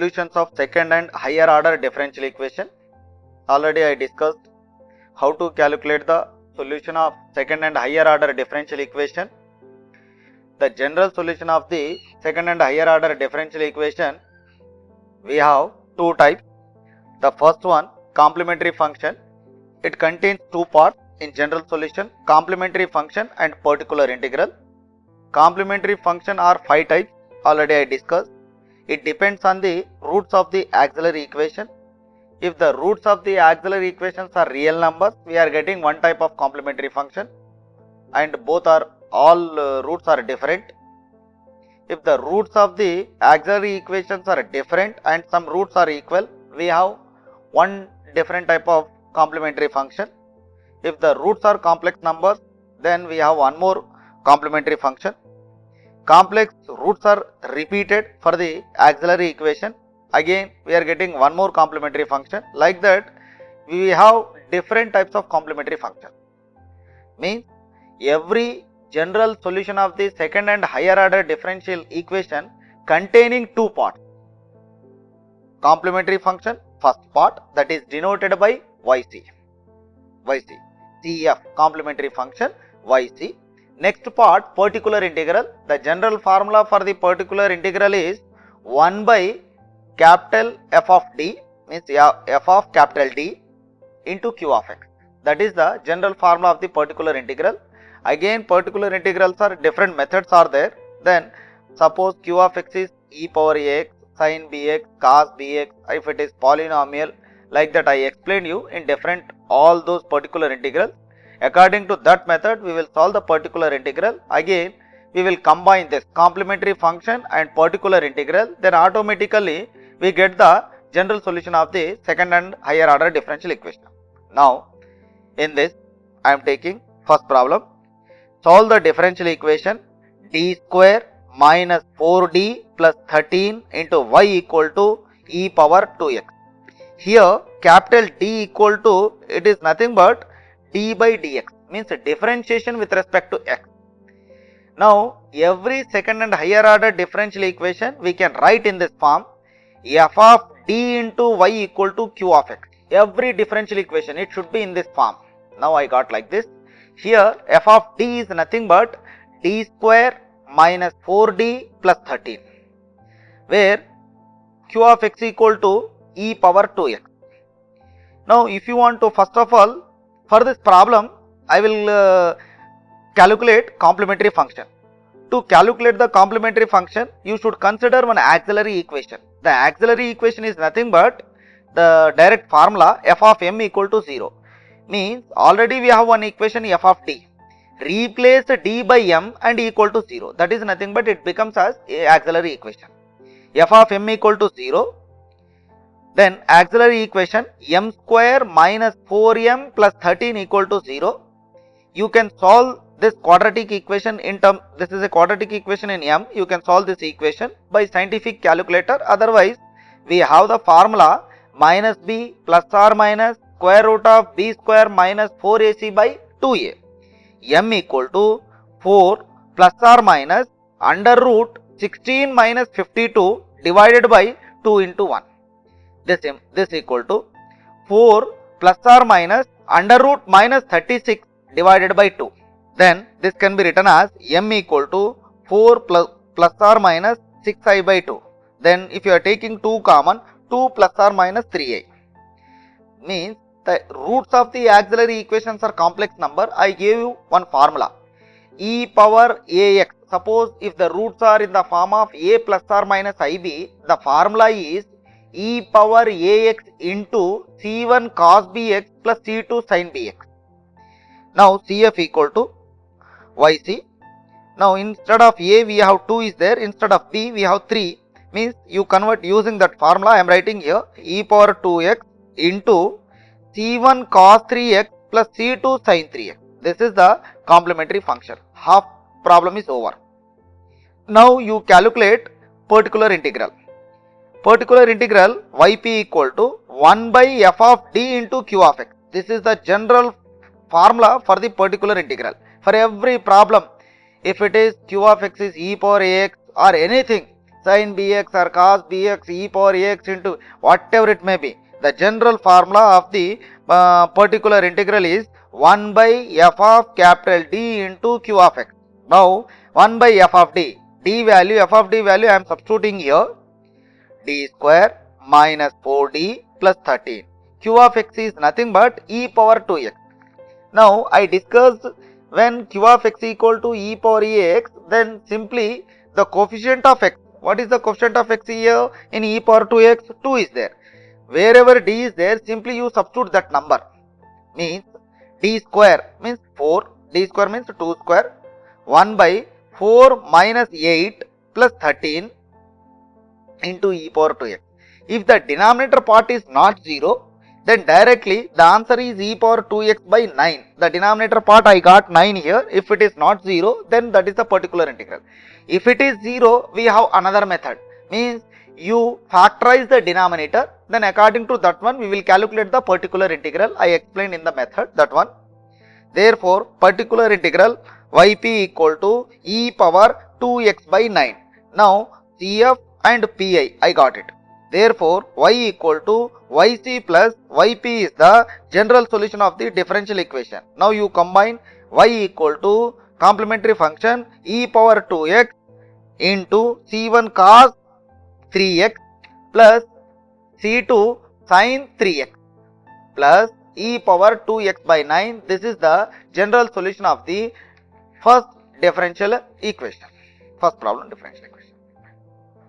solutions of second and higher order differential equation. Already I discussed how to calculate the solution of second and higher order differential equation. The general solution of the second and higher order differential equation, we have two types. The first one, complementary function. It contains two parts in general solution, complementary function and particular integral. Complementary function are 5 types, already I discussed. It depends on the roots of the auxiliary equation. If the roots of the auxiliary equations are real numbers, we are getting one type of complementary function, and all roots are different. If the roots of the auxiliary equations are different and some roots are equal, we have one different type of complementary function. If the roots are complex numbers, then we have one more complementary function. Complex roots are repeated for the auxiliary equation. Again, we are getting one more complementary function. Like that, we have different types of complementary function. Means every general solution of the second and higher order differential equation containing two parts. Complementary function, first part, that is denoted by YC. CF, complementary function YC. Next part, particular integral. The general formula for the particular integral is 1 by capital F of D, means F of capital D into Q of X. That is the general formula of the particular integral. Again, particular integrals are different methods are there. Then suppose Q of X is e power ax, sin bx, cos bx, if it is polynomial, like that I explained you in different all those particular integrals. According to that method, we will solve the particular integral. Again, we will combine this complementary function and particular integral. Then automatically we get the general solution of the second and higher order differential equation. Now, in this, I am taking first problem. Solve the differential equation d square minus 4d plus 13 into y equal to e power 2x. Here, capital D equal to, it is nothing but d by dx, means differentiation with respect to x. Now, every second and higher order differential equation we can write in this form, f of d into y equal to q of x. Every differential equation, it should be in this form. Now, I got like this. Here, f of d is nothing but d square minus 4d plus 13, where q of x equal to e power 2x. Now, if you want to, first of all, for this problem, I will calculate complementary function. To calculate the complementary function, you should consider one auxiliary equation. The auxiliary equation is nothing but the direct formula f of m equal to 0. Means already we have one equation f of d. Replace d by m and equal to 0. That is nothing but it becomes as a auxiliary equation. F of m equal to 0. Then auxiliary equation m square minus 4m plus 13 equal to 0. You can solve this quadratic equation in term, this is a quadratic equation in m. You can solve this equation by scientific calculator. Otherwise, we have the formula minus b plus or minus square root of b square minus 4ac by 2a. M equal to 4 plus or minus under root 16 minus 52 divided by 2 into 1. This equal to 4 plus or minus under root minus 36 divided by 2. Then this can be written as m equal to 4 plus or minus 6i by 2. Then if you are taking 2 common, 2 plus or minus 3i. Means the roots of the auxiliary equations are complex number. I gave you one formula. E power ax. Suppose if the roots are in the form of a plus or minus ib, the formula is e power ax into c1 cos bx plus c2 sin bx. Now cf equal to yc. Now instead of a we have 2 is there, instead of b we have 3. Means you convert using that formula. I am writing here e power 2x into c1 cos 3x plus c2 sin 3x. This is the complementary function. Half problem is over. Now you calculate particular integral. Particular integral yp equal to 1 by f of d into q of x. This is the general formula for the particular integral. For every problem, if it is q of x is e power ax or anything, sin bx or cos bx e power ax into whatever it may be. The general formula of the particular integral is 1 by f of capital D into q of x. Now 1 by f of d, f of d value I am substituting here, d square minus 4d plus 13. Q of x is nothing but e power 2x. Now I discussed when q of x equal to e power ax, then simply the coefficient of x. What is the coefficient of x here? In e power 2x, 2 is there. Wherever d is there, simply you substitute that number. Means d square means 4, d square means 2 square, 1 by 4 minus 8 plus 13 into e power 2x. If the denominator part is not 0, then directly the answer is e power 2x by 9. The denominator part I got 9 here. If it is not 0, then that is the particular integral. If it is 0, we have another method. Means you factorize the denominator, then according to that one we will calculate the particular integral. I explained in the method that one. Therefore, particular integral yp equal to e power 2x by 9. Now CF and PI I got it. Therefore, y equal to yc plus yp is the general solution of the differential equation. Now you combine y equal to complementary function e power 2x into c1 cos 3x plus c2 sin 3x plus e power 2x by 9. This is the general solution of the first differential equation. First problem differential equation.